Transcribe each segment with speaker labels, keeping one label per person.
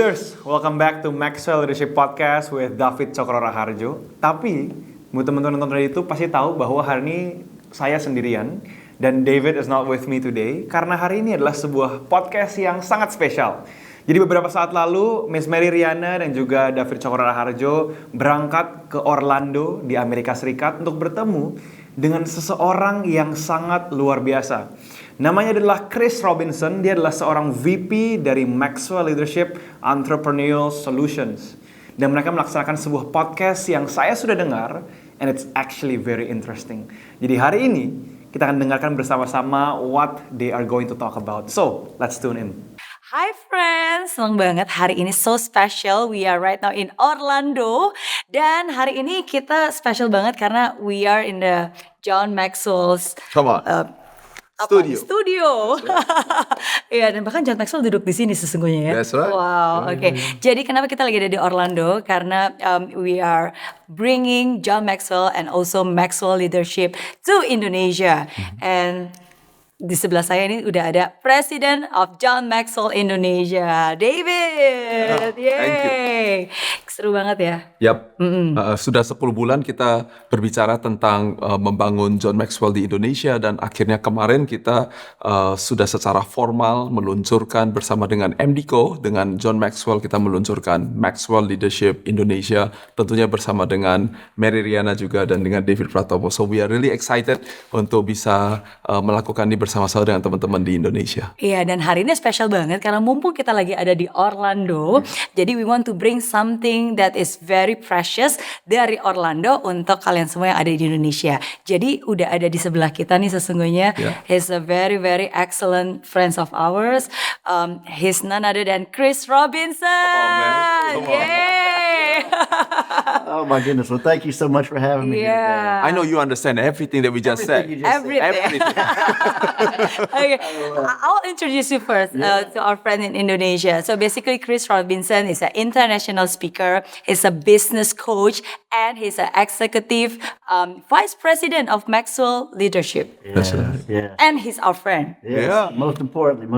Speaker 1: Leaders, welcome back to Maxwell Leadership Podcast with David Tjokrorahardjo. Tapi, buat teman-teman nonton tadi itu pasti tahu bahwa hari ini saya sendirian dan David is not with me today karena hari ini adalah sebuah podcast yang sangat spesial. Jadi beberapa saat lalu, Miss Merry Riana dan juga David Tjokrorahardjo berangkat ke Orlando di Amerika Serikat untuk bertemu dengan seseorang yang sangat luar biasa. Namanya adalah Chris Robinson, dia adalah seorang VP dari Maxwell Entrepreneurial Solutions. Dan mereka melaksanakan sebuah podcast yang saya sudah dengar, and it's actually very interesting. Jadi hari ini, kita akan dengarkan bersama-sama what they are going to talk about. So, let's tune in.
Speaker 2: Hi friends, senang banget hari ini so special. We are right now in Orlando. Dan hari ini kita special banget karena we are in the John Maxwell's Studio. Iya, dan bahkan John Maxwell duduk di sini sesungguhnya ya.
Speaker 1: That's right.
Speaker 2: Wow, oke. Jadi kenapa kita lagi ada di Orlando? Karena we are bringing John Maxwell and also Maxwell Leadership to Indonesia. And di sebelah saya ini udah ada President of John Maxwell Indonesia, David. Yay.
Speaker 3: Thank you.
Speaker 2: Seru banget ya.
Speaker 3: Yap, sudah 10 bulan kita berbicara tentang membangun John Maxwell di Indonesia dan akhirnya kemarin kita sudah secara formal meluncurkan bersama dengan MDco, dengan John Maxwell kita meluncurkan Maxwell Leadership Indonesia, tentunya bersama dengan Merry Riana juga dan dengan David Pratomo. So we are really excited untuk bisa melakukan ini bersama-sama dengan teman-teman di Indonesia.
Speaker 2: Iya, dan hari ini spesial banget karena mumpung kita lagi ada di Orlando, jadi we want to bring something that is very precious dari Orlando untuk kalian semua yang ada di Indonesia. Jadi udah ada di sebelah kita nih sesungguhnya.
Speaker 3: Yeah.
Speaker 2: He's a very very excellent friends of ours. He's none other than Chris Robinson.
Speaker 3: Come on, man.
Speaker 2: Yay!
Speaker 4: Oh my goodness! Well, thank you so much for having me here today.
Speaker 3: I know you understand everything that we just said.
Speaker 2: Everything. Okay, I'll introduce you first to our friend in Indonesia. So basically, Chris Robinson is an international speaker. He's a business coach, and he's an executive vice president of Maxwell Leadership.
Speaker 3: That's right.
Speaker 4: Yeah.
Speaker 2: And he's our friend.
Speaker 4: Yes.
Speaker 3: Yeah.
Speaker 4: Most importantly.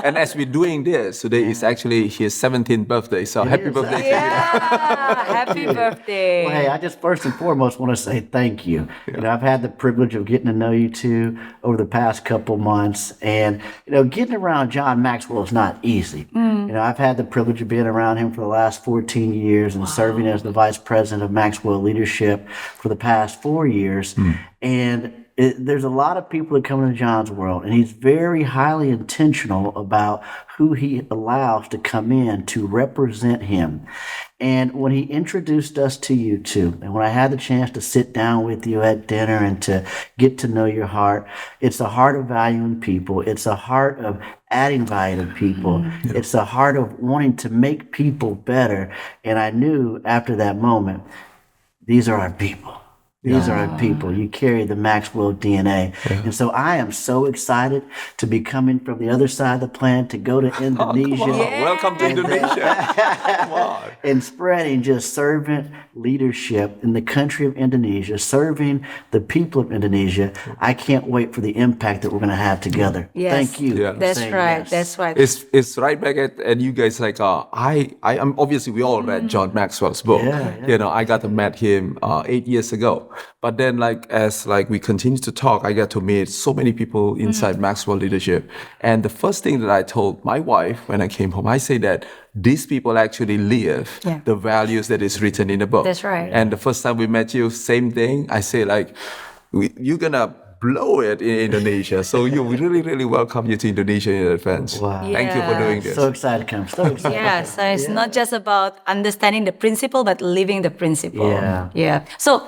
Speaker 3: And as we're doing this, today is actually his 17th birthday. So happy
Speaker 4: is.
Speaker 3: birthday to you.
Speaker 2: Yeah, happy birthday.
Speaker 4: Well, hey, I just first and foremost want to say thank you. You know, I've had the privilege of getting to know you two over the past couple months, and you know, getting around John Maxwell is not easy. You know, I've had the privilege of being around him for the last 14 years and serving as the vice president of Maxwell Leadership for the past 4 years, and there's a lot of people that come into John's world, and he's very highly intentional about who he allows to come in to represent him. And when he introduced us to you two, and when I had the chance to sit down with you at dinner and to get to know your heart, it's a heart of valuing people. It's a heart of adding value to people. It's a heart of wanting to make people better. And I knew after that moment, these are our people. These are our people. You carry the Maxwell DNA. And so I am so excited to be coming from the other side of the planet to go to Indonesia.
Speaker 3: Come on. Welcome to Indonesia. Come on.
Speaker 4: And spreading just servant leadership in the country of Indonesia, serving the people of Indonesia. I can't wait for the impact that we're going to have together.
Speaker 2: Yes.
Speaker 4: Thank you.
Speaker 3: Yeah.
Speaker 4: for
Speaker 2: That's
Speaker 4: saying
Speaker 2: right.
Speaker 4: yes.
Speaker 2: That's right.
Speaker 3: It's right back at you guys. Like I am obviously we all read John Maxwell's book.
Speaker 4: Yeah.
Speaker 3: You know, I got to meet him 8 years ago. But then, as we continue to talk, I got to meet so many people inside Maxwell Leadership. And the first thing that I told my wife when I came home, I say that these people actually live the values that is written in the book.
Speaker 2: That's right.
Speaker 3: And the first time we met you, same thing. I say you're gonna blow it in Indonesia. So we really, really welcome you to Indonesia in advance.
Speaker 4: Wow.
Speaker 3: Thank you for
Speaker 2: Yeah.
Speaker 3: doing this.
Speaker 4: So excited to come. So excited.
Speaker 2: Yeah, so it's not just about understanding the principle, but living the principle.
Speaker 4: Yeah.
Speaker 2: So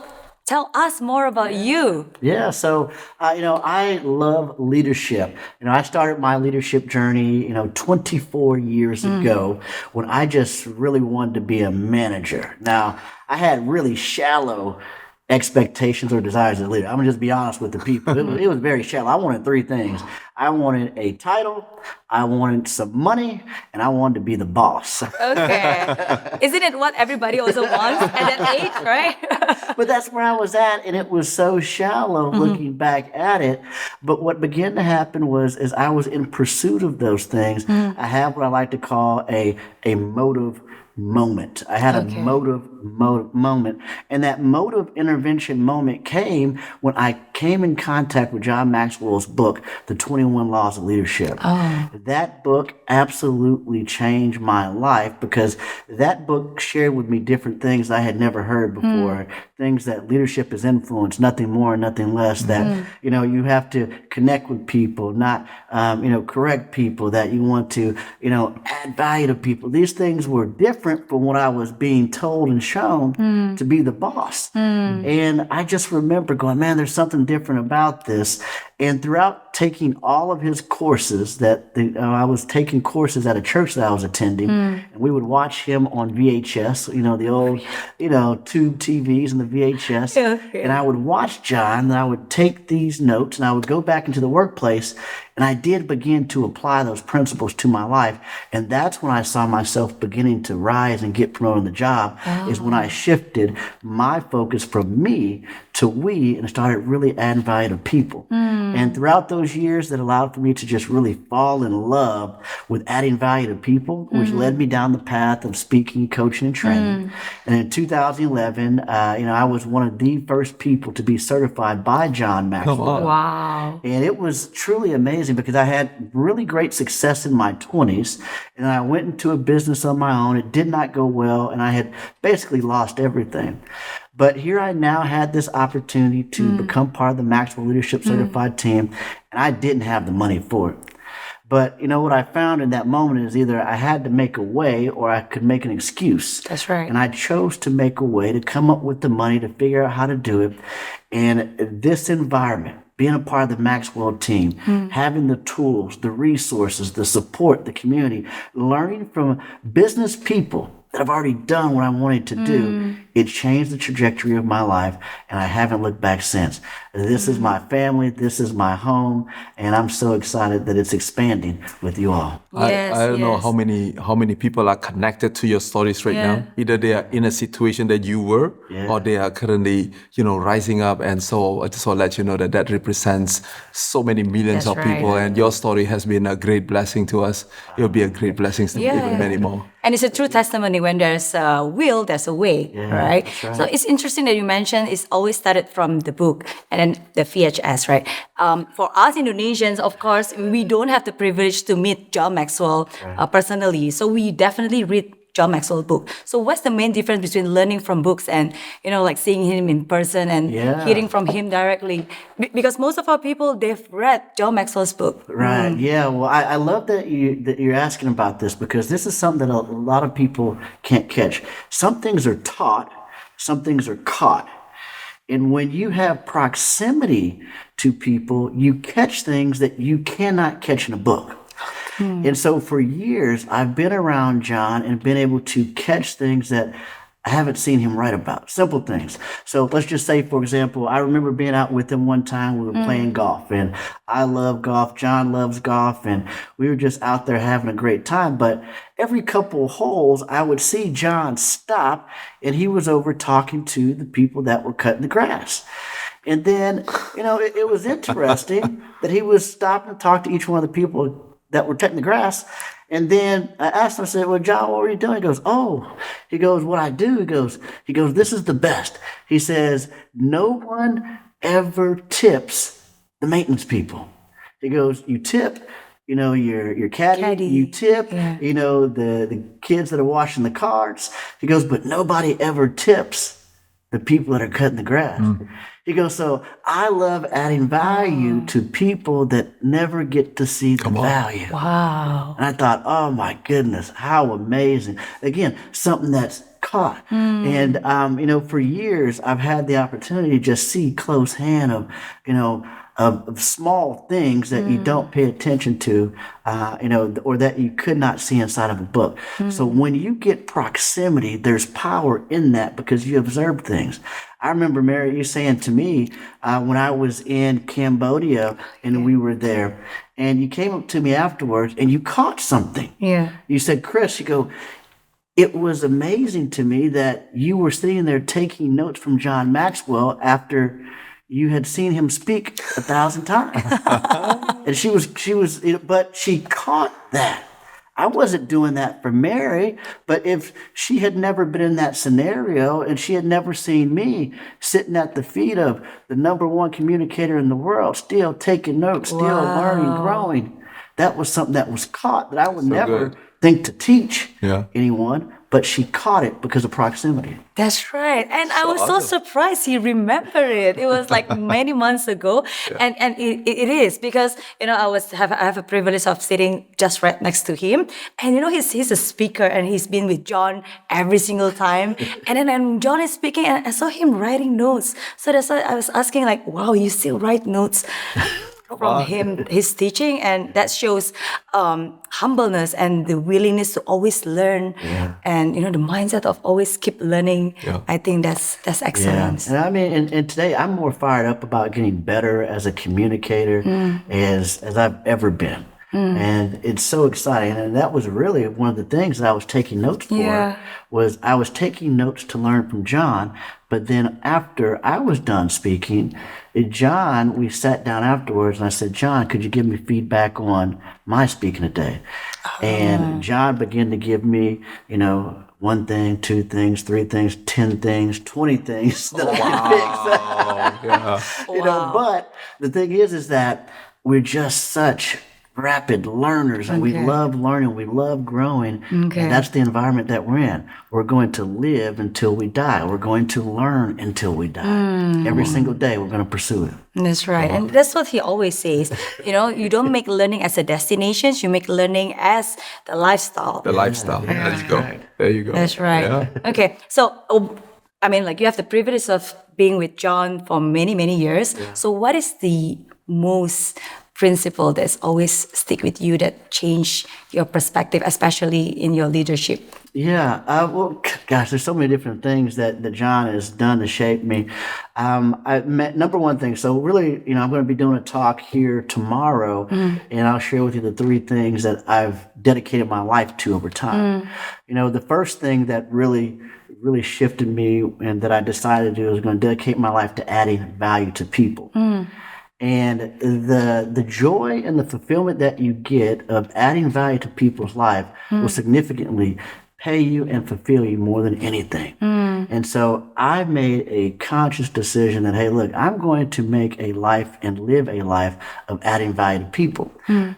Speaker 2: tell us more about you.
Speaker 4: Yeah, so, you know, I love leadership. You know, I started my leadership journey, 24 years ago when I just really wanted to be a manager. Now, I had really shallow expectations or desires as a leader. I'm gonna just be honest with the people. It was very shallow. I wanted three things. I wanted a title, I wanted some money, and I wanted to be the boss.
Speaker 2: Okay. Isn't it what everybody also wants at that age, right?
Speaker 4: But that's where I was at, and it was so shallow looking back at it. But what began to happen was, as I was in pursuit of those things, I have what I like to call a motive moment. I had a motive moment, and that motive intervention moment came when I came in contact with John Maxwell's book, The 21 Laws of Leadership. That book absolutely changed my life, because that book shared with me different things I had never heard before. Things that leadership is influence, nothing more, nothing less. That you have to connect with people, not correct people. That you want to add value to people. These things were different from what I was being told and shown to be the boss. And I just remember going, man, there's something different about this. And throughout taking all of his courses, I was taking courses at a church that I was attending, and we would watch him on VHS, the old, tube TVs and the VHS. And I would watch John, and I would take these notes, and I would go back into the workplace, and I did begin to apply those principles to my life. And that's when I saw myself beginning to rise and get promoted on the job, is when I shifted my focus from me to we and started really adding value to people. And throughout those years, that allowed for me to just really fall in love with adding value to people, which led me down the path of speaking, coaching, and training. And in 2011, I was one of the first people to be certified by John Maxwell.
Speaker 2: Wow.
Speaker 4: And it was truly amazing, because I had really great success in my 20s, and I went into a business on my own. It did not go well, and I had basically lost everything. But here I now had this opportunity to become part of the Maxwell Leadership Certified team, and I didn't have the money for it. But what I found in that moment is either I had to make a way or I could make an excuse.
Speaker 2: That's right.
Speaker 4: And I chose to make a way to come up with the money to figure out how to do it. And this environment, being a part of the Maxwell team, having the tools, the resources, the support, the community, learning from business people that I've already done what I wanted to do, it changed the trajectory of my life, and I haven't looked back since. This is my family, this is my home, and I'm so excited that it's expanding with you all.
Speaker 3: I don't know how many people are connected to your stories right now. Either they are in a situation that you were, or they are currently, rising up. And so I just want to let you know that represents so many millions of people, and your story has been a great blessing to us. It will be a great blessing to even many more.
Speaker 2: And it's a true testimony. When there's a will, there's a way, right? So it's interesting that you mentioned it's always started from the book and then the VHS, right? For us Indonesians, of course, we don't have the privilege to meet John Maxwell personally. So we definitely read John Maxwell's book. So what's the main difference between learning from books and, seeing him in person and hearing from him directly? Because most of our people, they've read John Maxwell's book.
Speaker 4: Right. Yeah. Well, I love that you're asking about this, because this is something that a lot of people can't catch. Some things are taught, some things are caught. And when you have proximity to people, you catch things that you cannot catch in a book. And so for years, I've been around John and been able to catch things that I haven't seen him write about. Simple things. So let's just say, for example, I remember being out with him one time. We were playing golf, and I love golf. John loves golf, and we were just out there having a great time. But every couple of holes, I would see John stop, and he was over talking to the people that were cutting the grass. And then, it was interesting that he was stopping to talk to each one of the people that were cutting the grass. And then I asked him, I said, well, John, what were you doing? He goes, what I do, he goes, this is the best. He says, no one ever tips the maintenance people. He goes, you tip, your caddy, you tip, the kids that are washing the cars. He goes, but nobody ever tips the people that are cutting the grass. He goes, so I love adding value to people that never get to see the value.
Speaker 2: Wow.
Speaker 4: And I thought, oh my goodness, how amazing. Again, something that's caught. And, for years, I've had the opportunity to just see close hand of, of small things that you don't pay attention to, or that you could not see inside of a book. So when you get proximity, there's power in that because you observe things. I remember, Mary, you saying to me when I was in Cambodia and we were there, and you came up to me afterwards and you caught something.
Speaker 2: Yeah.
Speaker 4: You said, Chris, you go, it was amazing to me that you were sitting there taking notes from John Maxwell after you had seen him speak 1,000 times. And she was, but she caught that. I wasn't doing that for Mary, but if she had never been in that scenario and she had never seen me sitting at the feet of the number one communicator in the world, still taking notes, still learning, growing, that was something that was caught that I would never think to teach anyone, but she caught it because of proximity.
Speaker 2: That's right. And I was so surprised he remembered it. It was like many months ago. And it is because, I have a privilege of sitting just right next to him. And, he's a speaker and he's been with John every single time. And then when John is speaking, and I saw him writing notes. So that's why I was asking like, wow, you still write notes from him, his teaching, and that shows humbleness and the willingness to always learn, and the mindset of always keep learning. I think that's excellent.
Speaker 4: And I mean, and today I'm more fired up about getting better as a communicator as I've ever been. And it's so exciting. And that was really one of the things that I was taking notes for, was I was taking notes to learn from John. But then after I was done speaking, John, we sat down afterwards and I said, John, could you give me feedback on my speaking today? And John began to give me, 1 thing, 2 things, 3 things, 10 things, 20 things that I could fix. But the thing is that we're just such rapid learners, and we love learning, we love growing, and that's the environment that we're in. We're going to live until we die. We're going to learn until we die. Every single day we're going to pursue it.
Speaker 2: That's right. And that's what he always says. You don't make learning as a destination, you make learning as the lifestyle.
Speaker 3: The lifestyle. There you go. There you go.
Speaker 2: That's right.
Speaker 3: Yeah.
Speaker 2: Okay. So, you have the privilege of being with John for many, many years. So what is the most principle that's always stick with you that change your perspective, especially in your leadership?
Speaker 4: Well, gosh, there's so many different things that John has done to shape me. I met number one thing. So really, I'm going to be doing a talk here tomorrow, and I'll share with you the 3 things that I've dedicated my life to over time. The first thing that really shifted me and that I decided to do is going to dedicate my life to adding value to people. And the joy and the fulfillment that you get of adding value to people's life will significantly pay you and fulfill you more than anything. And so I made a conscious decision that, hey, look, I'm going to make a life and live a life of adding value to people.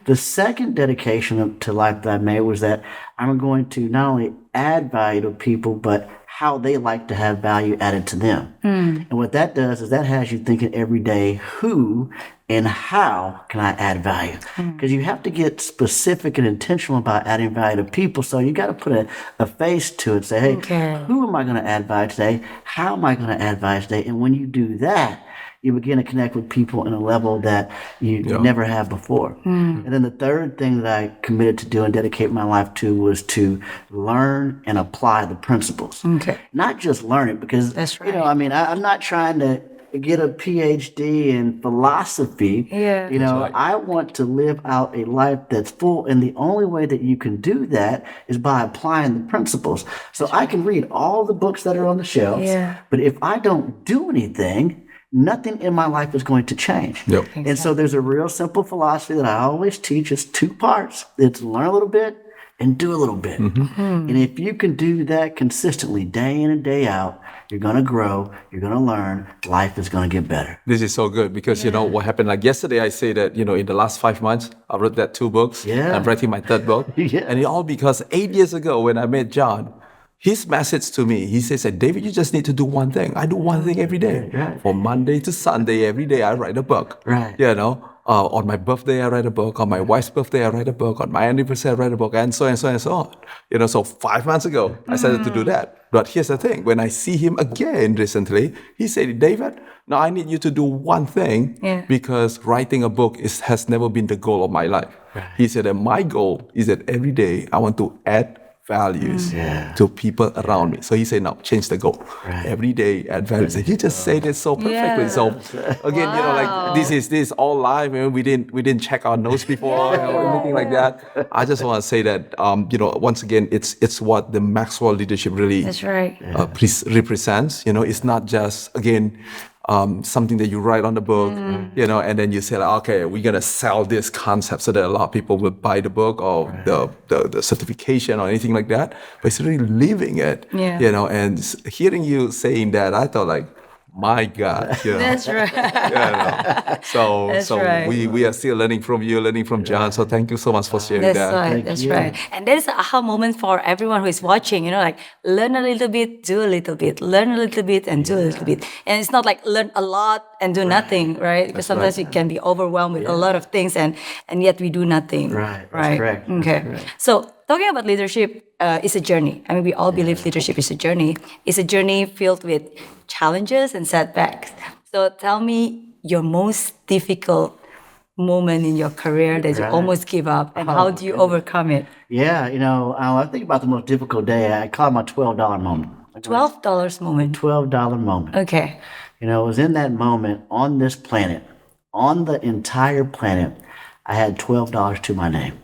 Speaker 4: The second dedication to life that I made was that I'm going to not only add value to people, but how they like to have value added to them. And what that does is that has you thinking every day, who and how can I add value? Because you have to get specific and intentional about adding value to people. So you got to put a face to it. Say, hey, who am I going to add value today? How am I going to add value today? And when you do that, you begin to connect with people in a level that you never have before. And then the third thing that I committed to do and dedicate my life to was to learn and apply the principles. Not just learn it, because, I'm not trying to get a PhD in philosophy. I want to live out a life that's full, and the only way that you can do that is by applying the principles. So I can read all the books that are on the shelves, but if I don't do anything, nothing in my life is going to change. And so there's a real simple philosophy that I always teach. It's 2 parts. It's learn a little bit and do a little bit. And if you can do that consistently, day in and day out, you're going to grow, you're going to learn, life is going to get better.
Speaker 3: This is so good because, what happened, like yesterday I say that, in the last 5 months, I wrote that 2 books. I'm writing my 3rd book. And it all because 8 years ago when I met John, his message to me, he says, David, you just need to do one thing. I do one thing every day.
Speaker 4: Right.
Speaker 3: From Monday to Sunday, every day I write a book.
Speaker 4: Right.
Speaker 3: You know, on my birthday, I write a book. On my wife's birthday, I write a book. On my anniversary, I write a book, and so on and so on and so on. You know, so 5 months ago, I started to do that. But here's the thing. When I see him again recently, he said, David, now I need you to do one thing because writing a book has never been the goal of my life.
Speaker 4: Right.
Speaker 3: He said that my goal is that every day I want to add values to people around me. So he said, no, change the goal.
Speaker 4: Right.
Speaker 3: Every day add values. And he just said it so perfectly. So again, you know, like this is all live. You know, we didn't check our notes before or anything like that. I just want to say that you know, once again, it's what the Maxwell leadership really
Speaker 2: That's right.
Speaker 3: represents. You know, it's not just again something that you write on the book, you know, and then you say, like, okay, we're gonna sell this concept so that a lot of people will buy the book or the certification or anything like that. But it's really living it, you know. And hearing you saying that, I thought, like, my God, you know.
Speaker 2: That's right.
Speaker 3: So
Speaker 2: right.
Speaker 3: we are still learning from you, learning from John. So thank you so much for sharing
Speaker 2: That's
Speaker 3: that.
Speaker 2: right.
Speaker 4: Thank
Speaker 2: That's
Speaker 4: you.
Speaker 2: right. And that is an aha moment for everyone who is watching. You know, like learn a little bit, do a little bit, learn a little bit, and do a little bit. And it's not like learn a lot and do nothing, right? Because sometimes we can be overwhelmed with a lot of things, and yet we do nothing.
Speaker 4: Right. That's correct. That's
Speaker 2: Okay.
Speaker 4: correct.
Speaker 2: So talking about leadership is a journey. I mean, we all believe leadership is a journey. It's a journey filled with challenges and setbacks. So tell me your most difficult moment in your career that you almost give up, and how do you overcome it?
Speaker 4: Yeah, you know, I think about the most difficult day. I call it my $12 moment.
Speaker 2: $12 moment.
Speaker 4: $12 moment.
Speaker 2: Okay.
Speaker 4: You know, it was in that moment on this planet, on the entire planet, I had $12 to my name.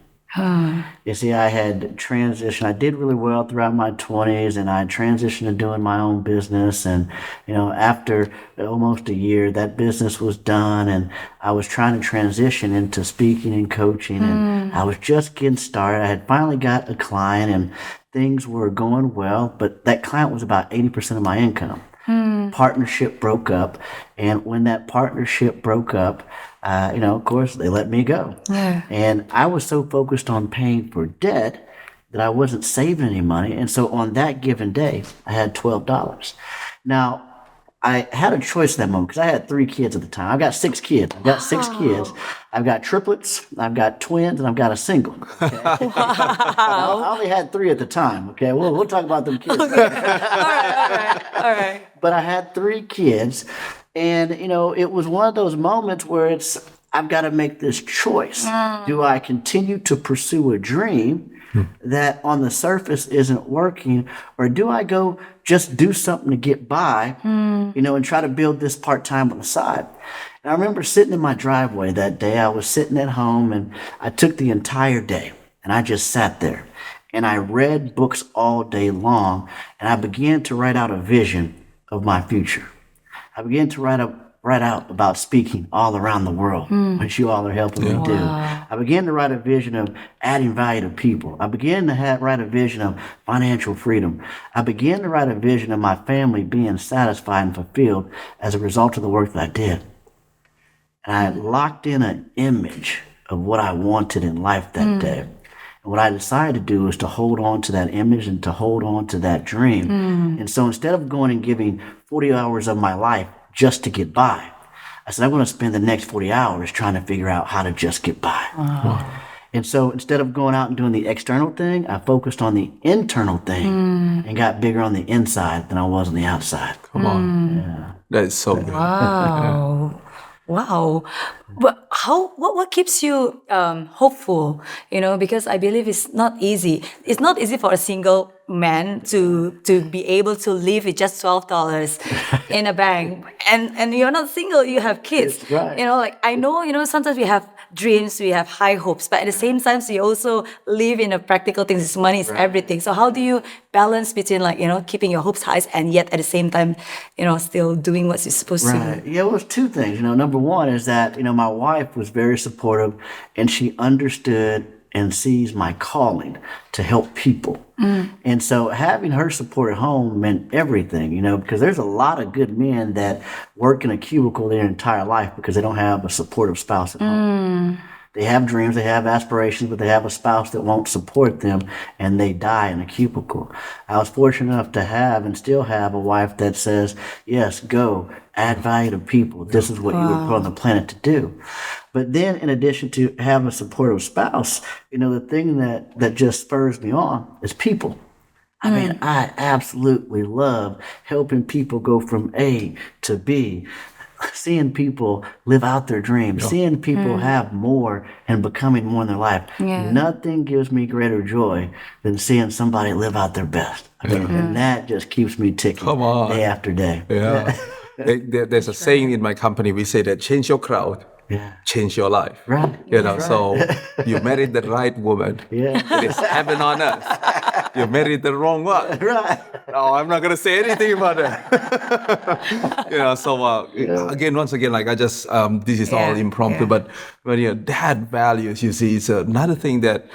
Speaker 4: You see, I had transitioned. I did really well throughout my 20s, and I transitioned to doing my own business. And, you know, after almost a year, that business was done, and I was trying to transition into speaking and coaching. And I was just getting started. I had finally got a client, and things were going well, but that client was about 80% of my income. Partnership broke up, and when that partnership broke up, you know, of course, they let me go. And I was so focused on paying for debt that I wasn't saving any money. And so on that given day, I had $12. Now, I had a choice at that moment because I had 3 kids at the time. I've got 6 kids. I've got 6 kids. I've got triplets, I've got twins, and I've got a single. Okay? I only had 3 at the time. Okay, we'll talk about them kids.
Speaker 2: All right.
Speaker 4: But I had 3 kids, and you know, it was one of those moments where I've got to make this choice. Do I continue to pursue a dream that on the surface isn't working, or do I go just do something to get by, you know, and try to build this part-time on the side? And I remember sitting in my driveway that day. I was sitting at home, and I took the entire day, and I just sat there, and I read books all day long, and I began to write out a vision of my future. I began to write out about speaking all around the world, which you all are helping me do. I began to write a vision of adding value to people. I began to write a vision of financial freedom. I began to write a vision of my family being satisfied and fulfilled as a result of the work that I did. And I locked in an image of what I wanted in life that day. And what I decided to do is to hold on to that image and to hold on to that dream. And so instead of going and giving 40 hours of my life just to get by, I said, I'm going to spend the next 40 hours trying to figure out how to just get by. And so instead of going out and doing the external thing, I focused on the internal thing and got bigger on the inside than I was on the outside.
Speaker 3: Come on. That is so good.
Speaker 2: Wow. But what keeps you hopeful? You know, because I believe it's not easy. It's not easy for a single man to be able to live with just $12 in a bank. And you're not single, you have kids.
Speaker 4: That's right.
Speaker 2: You know, like I know, you know, sometimes we have dreams, we have high hopes, but at the same time, we also live in a practical things. Money is everything. So how do you balance between, like, you know, keeping your hopes high and yet at the same time, you know, still doing what you're supposed to do?
Speaker 4: Yeah, well, it's 2 things. You know, number one is that, you know, my wife was very supportive, and she understood and sees my calling to help people. And so having her support at home meant everything, you know, because there's a lot of good men that work in a cubicle their entire life because they don't have a supportive spouse at home. They have dreams, they have aspirations, but they have a spouse that won't support them, and they die in a cubicle. I was fortunate enough to have and still have a wife that says, yes, go, add value to people. This is what you were put on the planet to do. But then in addition to having a supportive spouse, the thing that just spurs me on is people. I mean, I absolutely love helping people go from A to B, seeing people live out their dreams, seeing people have more and becoming more in their life.
Speaker 2: Yeah.
Speaker 4: Nothing gives me greater joy than seeing somebody live out their best. I mean, and that just keeps me ticking
Speaker 3: Come on.
Speaker 4: day after day.
Speaker 3: Yeah. There's a saying in my company, we say that change your crowd, change your life.
Speaker 4: Right.
Speaker 3: So you married the right woman.
Speaker 4: Yeah.
Speaker 3: It is heaven on earth. You married the wrong one.
Speaker 4: Right.
Speaker 3: No, I'm not going to say anything about that. Again, once again, like I just, this is all impromptu, but when that values, you see, it's another thing that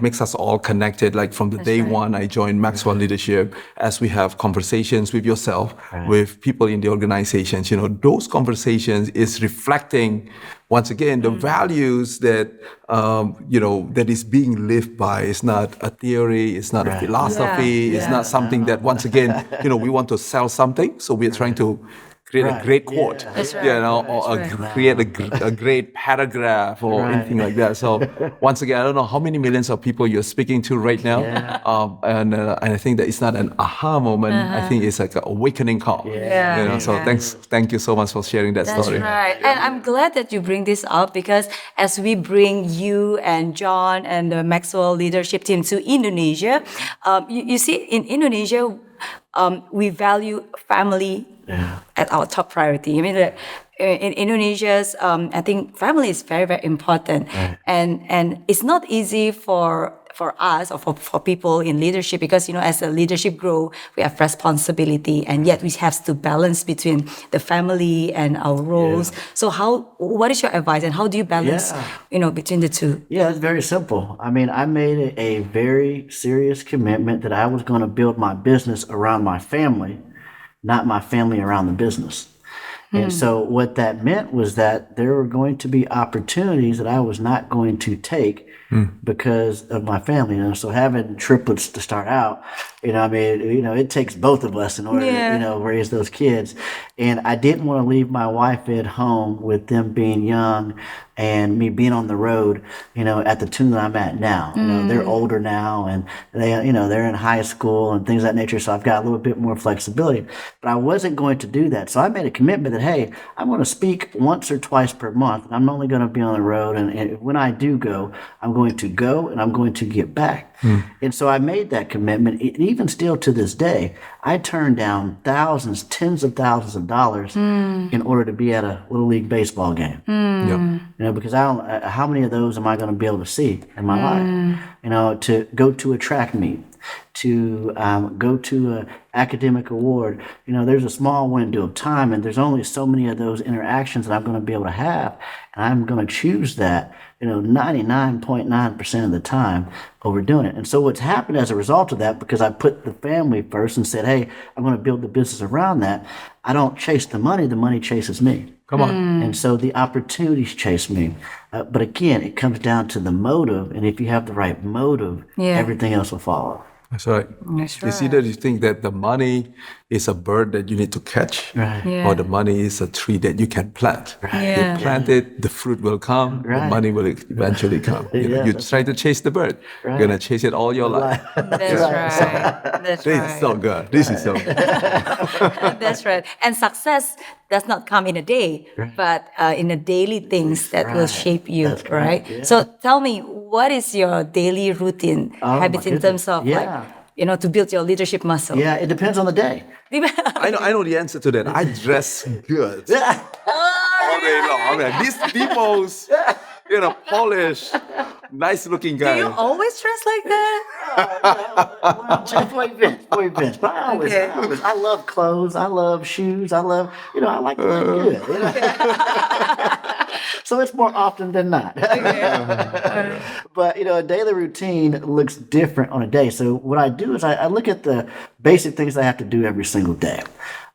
Speaker 3: makes us all connected. Like from the day one, I joined Maxwell Leadership, as we have conversations with yourself, with people in the organizations, those conversations is reflecting, once again, the values that, that is being lived by. It's not a theory, it's not a philosophy, it's not something that, once again, we want to sell something, so we're trying to create a great quote, create a great paragraph or anything like that. So once again, I don't know how many millions of people you're speaking to right now, and I think that it's not an aha moment. I think it's like an awakening call. So thank you so much for sharing that story.
Speaker 2: That's right. And I'm glad that you bring this up, because as we bring you and John and the Maxwell leadership team to Indonesia, you see, in Indonesia, we value family at our top priority. I mean, in Indonesia's, I think family is very, very important, and it's not easy for us or for people in leadership, because as the leadership grow, we have responsibility, and yet we have to balance between the family and our roles. So what is your advice, and how do you balance between the two?
Speaker 4: Yeah, it's very simple. I mean, I made a very serious commitment that I was going to build my business around my family, not my family around the business. And so what that meant was that there were going to be opportunities that I was not going to take because of my family. So having triplets to start out, it takes both of us in order to, raise those kids. And I didn't want to leave my wife at home with them being young and me being on the road, at the tune that I'm at now. They're older now, and they're in high school and things of that nature. So I've got a little bit more flexibility, but I wasn't going to do that. So I made a commitment that, hey, I'm going to speak once or twice per month. I'm only going to be on the road. And when I do go, I'm going to go and I'm going to get back. And so I made that commitment. Even still to this day, I turned down thousands, tens of thousands of dollars in order to be at a Little League baseball game. Because how many of those am I going to be able to see in my life? To go to a track meet, to go to an academic award, there's a small window of time, and there's only so many of those interactions that I'm going to be able to have, and I'm going to choose that 99.9% of the time over doing it. And so what's happened as a result of that, because I put the family first and said, hey, I'm going to build the business around that, I don't chase the money chases me.
Speaker 3: Come on.
Speaker 4: And so the opportunities chase me. But again, it comes down to the motive. And if you have the right motive, everything else will follow.
Speaker 3: That's right. It's either you think that the money is a bird that you need to catch, or the money is a tree that you can plant. You plant it, the fruit will come, the money will eventually come. You try to chase the bird, you're going to chase it all your life.
Speaker 2: That's right. That's
Speaker 3: This
Speaker 2: right.
Speaker 3: is so good. This is so good.
Speaker 2: That's right. And success does not come in a day, but in the daily things that will shape you, right? So tell me, what is your daily routine habits in terms of to build your leadership muscle?
Speaker 4: Yeah, it depends on the day.
Speaker 3: I know the answer to that. I dress good all day long. I mean, these people's, polished, nice-looking guy.
Speaker 2: Do you always dress like that?
Speaker 4: Just for events. But I love clothes. I love shoes. I love, I like to look good. So it's more often than not. But, a daily routine looks different on a day. So what I do is I look at the basic things I have to do every single day.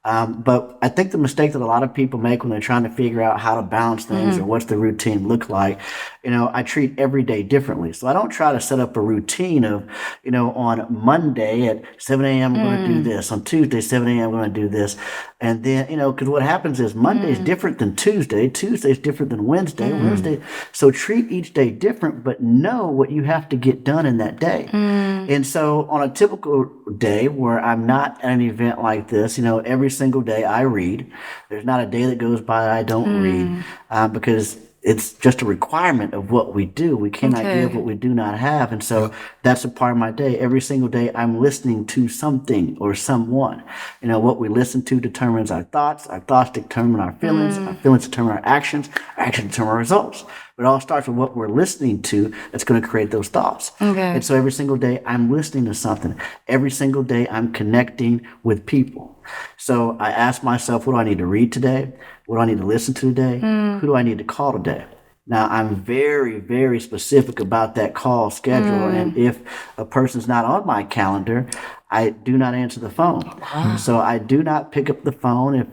Speaker 4: But I think the mistake that a lot of people make when they're trying to figure out how to balance things or what's the routine look like, I treat every day differently. So I don't try to set up a routine of, on Monday at 7 a.m. I'm going to do this. On Tuesday, 7 a.m. I'm going to do this. And then, because what happens is Monday is different than Tuesday. Tuesday is different than Wednesday. Wednesday. So treat each day different, but know what you have to get done in that day. And so on a typical day where I'm not at an event like this, every single day I read. There's not a day that goes by that I don't read because it's just a requirement of what we do. We cannot give what we do not have. And so that's a part of my day. Every single day I'm listening to something or someone. What we listen to determines our thoughts determine our feelings determine our actions determine our results. But it all starts with what we're listening to that's going to create those thoughts. And so every single day I'm listening to something. Every single day I'm connecting with people. So I ask myself, what do I need to read today? What do I need to listen to today? Who do I need to call today? Now, I'm very, very specific about that call schedule. And if a person's not on my calendar, I do not answer the phone. So I do not pick up the phone if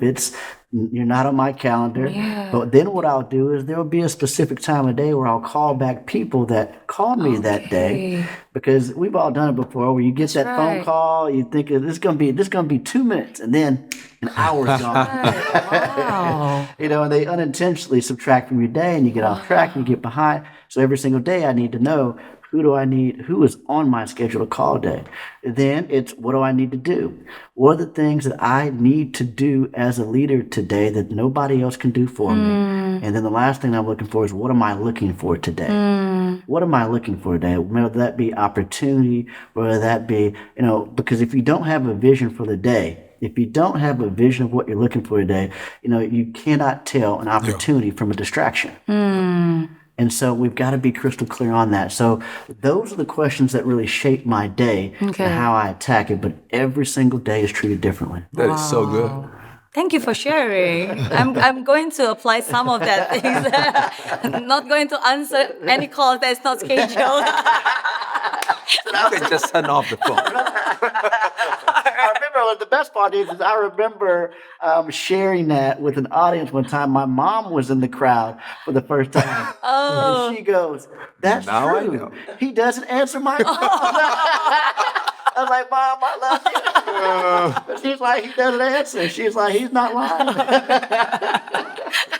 Speaker 4: you're not on my calendar. But then what I'll do is there will be a specific time of day where I'll call back people that called me that day, because we've all done it before, where you get that phone call, you think this is gonna be 2 minutes, and then an hour's gone. And they unintentionally subtract from your day, and you get off track and you get behind. So every single day I need to know, who is on my schedule to call today? Then it's, what do I need to do? What are the things that I need to do as a leader today that nobody else can do for me? And then the last thing I'm looking for is, what am I looking for today? What am I looking for today? Whether that be opportunity, whether that be, because if you don't have a vision for the day, if you don't have a vision of what you're looking for today, you cannot tell an opportunity from a distraction. And so we've got to be crystal clear on that. So those are the questions that really shape my day and how I attack it. But every single day is treated differently.
Speaker 3: That is so good.
Speaker 2: Thank you for sharing. I'm going to apply some of that things. I'm not going to answer any calls that's not scheduled.
Speaker 3: You can just turn off the phone.
Speaker 4: I remember the best part is I remember sharing that with an audience one time. My mom was in the crowd for the first time. And she goes, "That's
Speaker 3: Now I
Speaker 4: true.
Speaker 3: know.
Speaker 4: He doesn't answer my phone." I was like, "Mom, I love you." But she's like, "He doesn't answer." She's like, "He's not lying."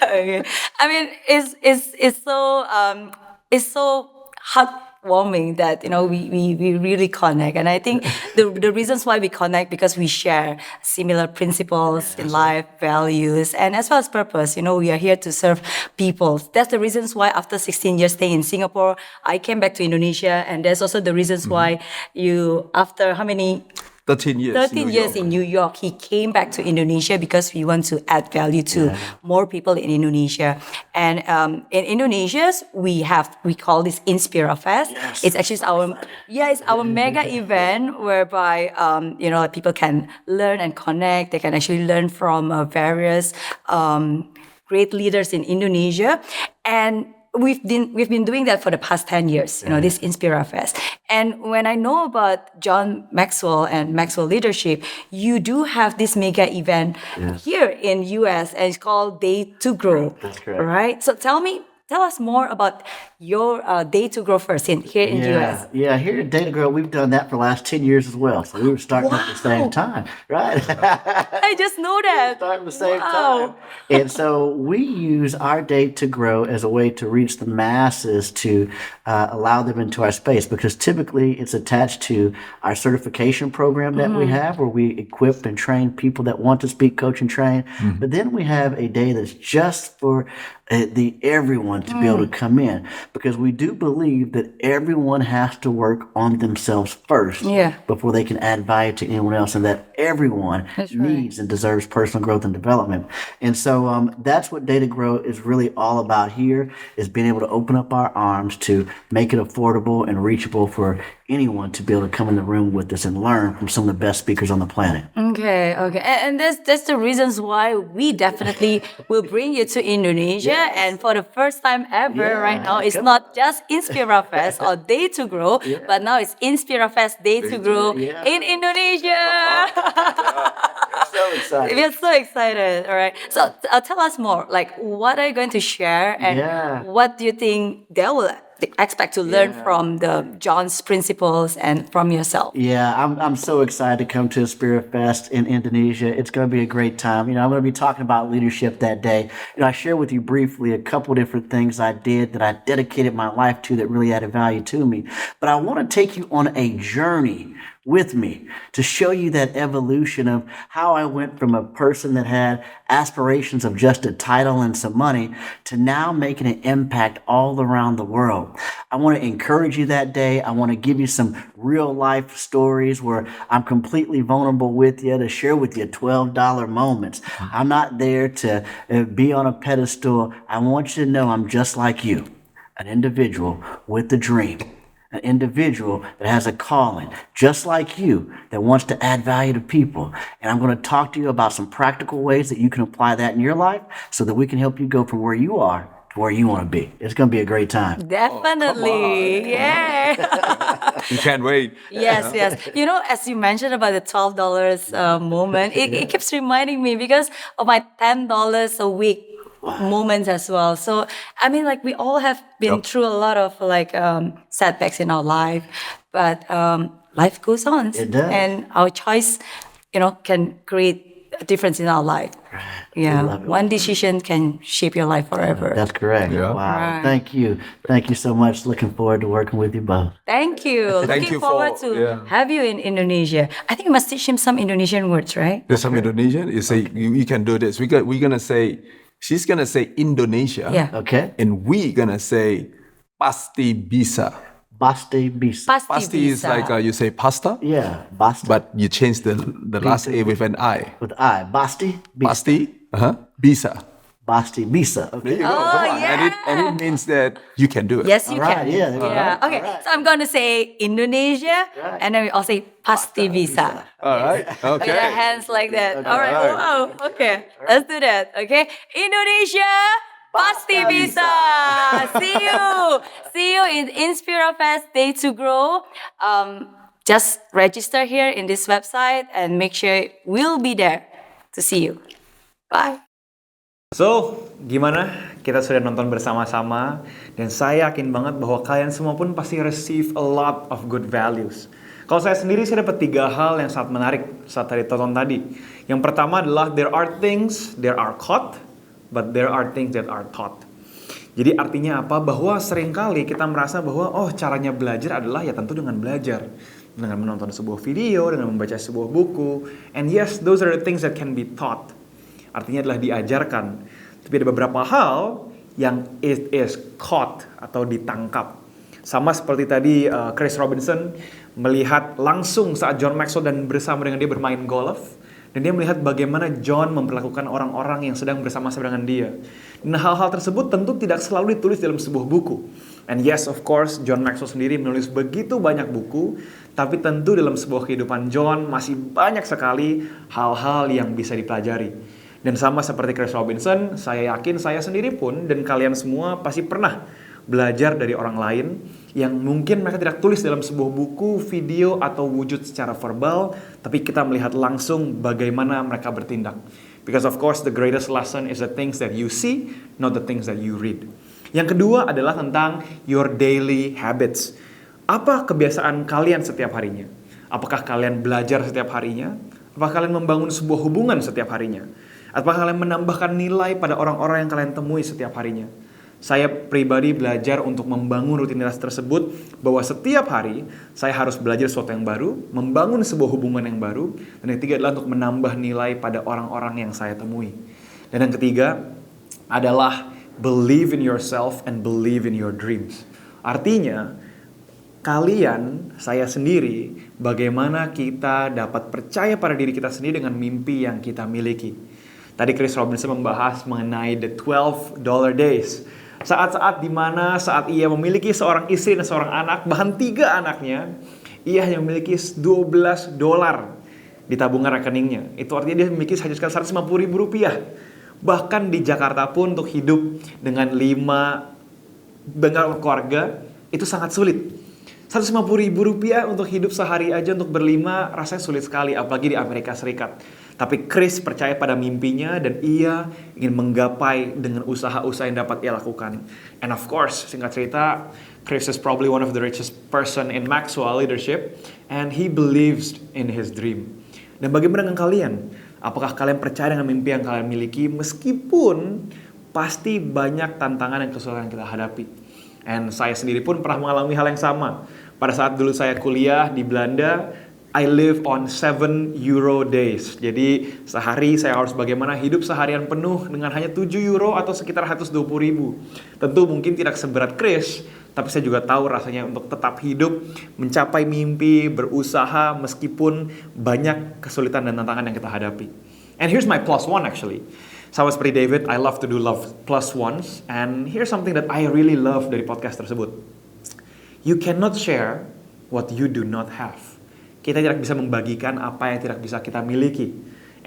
Speaker 2: Okay. I mean, it's so heartwarming that we really connect, and I think the reasons why we connect, because we share similar principles in life, values, and as well as purpose. We are here to serve people. That's the reasons why after 16 years staying in Singapore, I came back to Indonesia, and there's also the reasons why after how many
Speaker 3: 13 years.
Speaker 2: 13 years in New York, he came back to Indonesia because we want to add value to more people in Indonesia. And in Indonesia, we call this Inspira Fest.
Speaker 4: Yes.
Speaker 2: It's actually our mega event whereby people can learn and connect. They can actually learn from various great leaders in Indonesia, and we've been doing that for the past 10 years, this Inspira Fest. And when I know about John Maxwell and Maxwell Leadership, you do have this mega event here in US, and it's called Day to Grow.
Speaker 4: That's correct.
Speaker 2: Right? So tell us more about your Day to Grow first here in the US.
Speaker 4: Yeah, here at Day to Grow, we've done that for the last 10 years as well. So we were starting at the same time, right?
Speaker 2: I just know that.
Speaker 4: Starting at the same time. And so we use our Day to Grow as a way to reach the masses, to allow them into our space, because typically it's attached to our certification program that we have, where we equip and train people that want to speak, coach, and train. But then we have a day that's just for everyone to be able to come in, because we do believe that everyone has to work on themselves first before they can add value to anyone else, and that everyone needs and deserves personal growth and development. And so that's what Day to Grow is really all about here, is being able to open up our arms to make it affordable and reachable for anyone to be able to come in the room with us and learn from some of the best speakers on the planet.
Speaker 2: Okay, okay. And that's the reasons why we definitely will bring you to Indonesia.
Speaker 4: Yes.
Speaker 2: And for the first time ever
Speaker 4: Yeah,
Speaker 2: right now, it's
Speaker 4: come
Speaker 2: not just Inspira Fest or Day to Grow, but now it's Inspira Fest Day to Grow
Speaker 4: yeah.
Speaker 2: in Indonesia.
Speaker 4: So excited.
Speaker 2: We are so excited. All right. So tell us more. Like, what are you going to share, and
Speaker 4: Yeah.
Speaker 2: what do you think they will expect to learn from the John's principles and from yourself?
Speaker 4: Yeah, I'm so excited to come to Spirit Fest in Indonesia. It's going to be a great time. I'm going to be talking about leadership that day. I share with you briefly a couple different things I did that I dedicated my life to that really added value to me. But I want to take you on a journey with me to show you that evolution of how I went from a person that had aspirations of just a title and some money to now making an impact all around the world. I want to encourage you that day. I want to give you some real life stories where I'm completely vulnerable with you to share with you $12 moments. I'm not there to be on a pedestal. I want you to know I'm just like you, an individual with a dream. An individual that has a calling, just like you, that wants to add value to people. And I'm going to talk to you about some practical ways that you can apply that in your life so that we can help you go from where you are to where you want to be. It's going to be a great time.
Speaker 2: Definitely. Yeah.
Speaker 3: You can't wait.
Speaker 2: Yes, yes. As you mentioned about the $12 moment, it keeps reminding me because of my $10 a week moments as well. So, I mean, like we all have been through a lot of setbacks in our life, but life goes on.
Speaker 4: It does.
Speaker 2: And our choice, can create a difference in our life. Yeah.
Speaker 4: love it.
Speaker 2: One decision can shape your life forever.
Speaker 4: That's correct.
Speaker 3: Yeah.
Speaker 4: Wow.
Speaker 2: Right.
Speaker 4: Thank you. Thank you so much. Looking forward to working with you both.
Speaker 2: Thank you.
Speaker 3: Thank
Speaker 2: Looking
Speaker 3: you
Speaker 2: forward
Speaker 3: for-
Speaker 2: to
Speaker 3: yeah.
Speaker 2: have you in Indonesia. I think you must teach him some Indonesian words, right?
Speaker 3: There's some Indonesian. You say you can do this. We're gonna say, she's gonna say Indonesia.
Speaker 2: Yeah.
Speaker 4: Okay.
Speaker 3: And we gonna say pasti bisa.
Speaker 4: Basti bisa.
Speaker 3: Pasti is
Speaker 2: bisa.
Speaker 3: like you say pasta,
Speaker 4: Yeah. Basti.
Speaker 3: but you change the last A with an I.
Speaker 4: With I. Basti. Bisa.
Speaker 3: Pasti, bisa.
Speaker 4: Basti bisa.
Speaker 3: There
Speaker 4: Okay.
Speaker 3: you go. Come on.
Speaker 2: yeah.
Speaker 3: And it means that you can do it.
Speaker 2: Yes, you
Speaker 4: All right,
Speaker 2: can.
Speaker 4: yeah, there we go.
Speaker 2: Yeah. Okay.
Speaker 4: All right.
Speaker 2: So I'm going to say Indonesia,
Speaker 4: Right.
Speaker 2: and then we all say pasti bisa.
Speaker 3: All right.
Speaker 2: With our
Speaker 3: Okay.
Speaker 2: hands like that. All right.
Speaker 3: All right.
Speaker 2: Wow. Okay. Let's do that. Okay. Indonesia. Pasti bisa. See you. See you in Inspira Fest Day to Grow. Just register here in this website and make sure we'll be there to see you. Bye.
Speaker 1: So, gimana? Kita sudah nonton bersama-sama dan saya yakin banget bahwa kalian semua pun pasti receive a lot of good values. Kalau saya sendiri, saya dapat 3 hal yang sangat menarik saat tonton tadi. Yang pertama adalah there are things that are caught, but there are things that are taught. Jadi artinya apa? Bahwa seringkali kita merasa bahwa caranya belajar adalah ya tentu dengan belajar. Dengan menonton sebuah video, dengan membaca sebuah buku. And yes, those are the things that can be taught. Artinya adalah diajarkan. Tapi ada beberapa hal yang it is caught atau ditangkap. Sama seperti tadi Chris Robinson melihat langsung saat John Maxwell dan bersama dengan dia bermain golf. Dan dia melihat bagaimana John memperlakukan orang-orang yang sedang bersama-sama dengan dia. Dan hal-hal tersebut tentu tidak selalu ditulis dalam sebuah buku. And yes, of course, John Maxwell sendiri menulis begitu banyak buku. Tapi tentu dalam sebuah kehidupan John masih banyak sekali hal-hal yang bisa dipelajari. Dan sama seperti Chris Robinson, saya yakin saya sendiri pun dan kalian semua pasti pernah belajar dari orang lain yang mungkin mereka tidak tulis dalam sebuah buku, video, atau wujud secara verbal, tapi kita melihat langsung bagaimana mereka bertindak. Because of course the greatest lesson is the things that you see, not the things that you read. Yang kedua adalah tentang your daily habits. Apa kebiasaan kalian setiap harinya? Apakah kalian belajar setiap harinya? Apakah kalian membangun sebuah hubungan setiap harinya? Apakah kalian menambahkan nilai pada orang-orang yang kalian temui setiap harinya? Saya pribadi belajar untuk membangun rutinitas tersebut bahwa setiap hari saya harus belajar sesuatu yang baru, membangun sebuah hubungan yang baru, dan yang ketiga adalah untuk menambah nilai pada orang-orang yang saya temui. Dan yang ketiga adalah believe in yourself and believe in your dreams. Artinya, kalian, saya sendiri, bagaimana kita dapat percaya pada diri kita sendiri dengan mimpi yang kita miliki. Tadi Chris Robinson membahas mengenai the $12 days. Saat-saat di mana saat ia memiliki seorang istri dan seorang anak, bahkan 3 anaknya, ia hanya memiliki $12 di tabungan rekeningnya. Itu artinya dia memiliki hanya sekitar Rp150.000. Bahkan di Jakarta pun untuk hidup dengan 5 keluarga itu sangat sulit. Rp150.000 untuk hidup sehari aja untuk berlima rasanya sulit sekali, apalagi di Amerika Serikat. Tapi Chris percaya pada mimpinya dan ia ingin menggapai dengan usaha-usaha yang dapat ia lakukan. And of course, singkat cerita, Chris is probably one of the richest person in Maxwell leadership and he believes in his dream. Dan bagaimana dengan kalian? Apakah kalian percaya dengan mimpi yang kalian miliki meskipun pasti banyak tantangan dan kesulitan yang kita hadapi? And saya sendiri pun pernah mengalami hal yang sama. Pada saat dulu saya kuliah di Belanda, I live on 7 euro days. Jadi sehari saya harus bagaimana hidup seharian penuh dengan hanya 7 euro atau sekitar 120.000. Tentu mungkin tidak seberat Chris, tapi saya juga tahu rasanya untuk tetap hidup, mencapai mimpi, berusaha meskipun banyak kesulitan dan tantangan yang kita hadapi. And here's my plus one actually. Sama seperti David, I love to do love plus ones. And here's something that I really love dari podcast tersebut. You cannot share what you do not have. Kita tidak bisa membagikan apa yang tidak bisa kita miliki.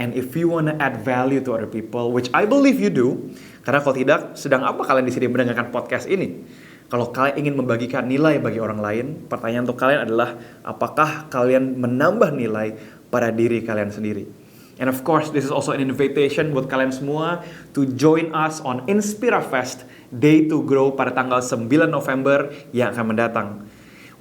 Speaker 1: And if you want to add value to other people, which I believe you do, karena kalau tidak, sedang apa kalian di sini mendengarkan podcast ini? Kalau kalian ingin membagikan nilai bagi orang lain, pertanyaan untuk kalian adalah, apakah kalian menambah nilai pada diri kalian sendiri? And of course, this is also an invitation buat kalian semua to join us on Inspira Fest Day to Grow pada tanggal 9 November yang akan mendatang.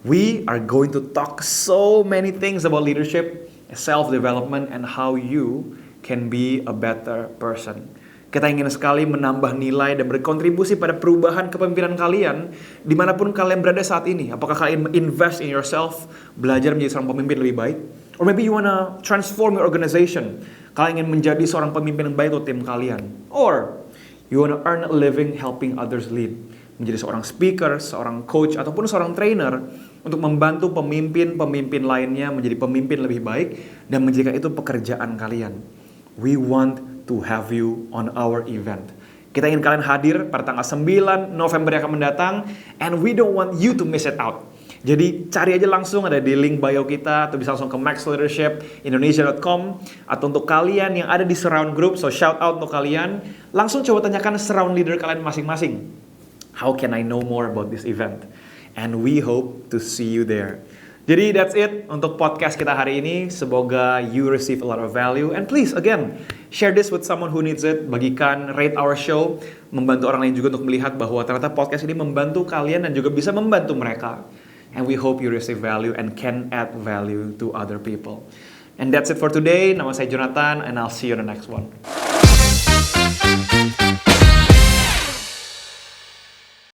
Speaker 1: We are going to talk so many things about leadership, self-development, and how you can be a better person. Kita ingin sekali menambah nilai dan berkontribusi pada perubahan kepemimpinan kalian dimanapun kalian berada saat ini. Apakah kalian invest in yourself, belajar menjadi seorang pemimpin lebih baik? Or maybe you wanna transform your organization. Kalian ingin menjadi seorang pemimpin yang baik untuk tim kalian. Or you wanna earn a living helping others lead. Menjadi seorang speaker, seorang coach, ataupun seorang trainer untuk membantu pemimpin-pemimpin lainnya menjadi pemimpin lebih baik dan menjadikan itu pekerjaan kalian. We want to have you on our event. Kita ingin kalian hadir pada tanggal 9 November yang akan mendatang and we don't want you to miss it out. Jadi cari aja langsung, ada di link bio kita, atau bisa langsung ke maxwellleadershipindonesia.com. Atau untuk kalian yang ada di surround group, so shout out untuk kalian, langsung coba tanyakan surround leader kalian masing-masing. How can I know more about this event? And we hope to see you there. Jadi that's it untuk podcast kita hari ini. Semoga you receive a lot of value. And please, again, share this with someone who needs it. Bagikan, rate our show. Membantu orang lain juga untuk melihat bahwa ternyata podcast ini membantu kalian dan juga bisa membantu mereka. And we hope you receive value and can add value to other people. And that's it for today. Nama saya Jonathan and I'll see you on the next one.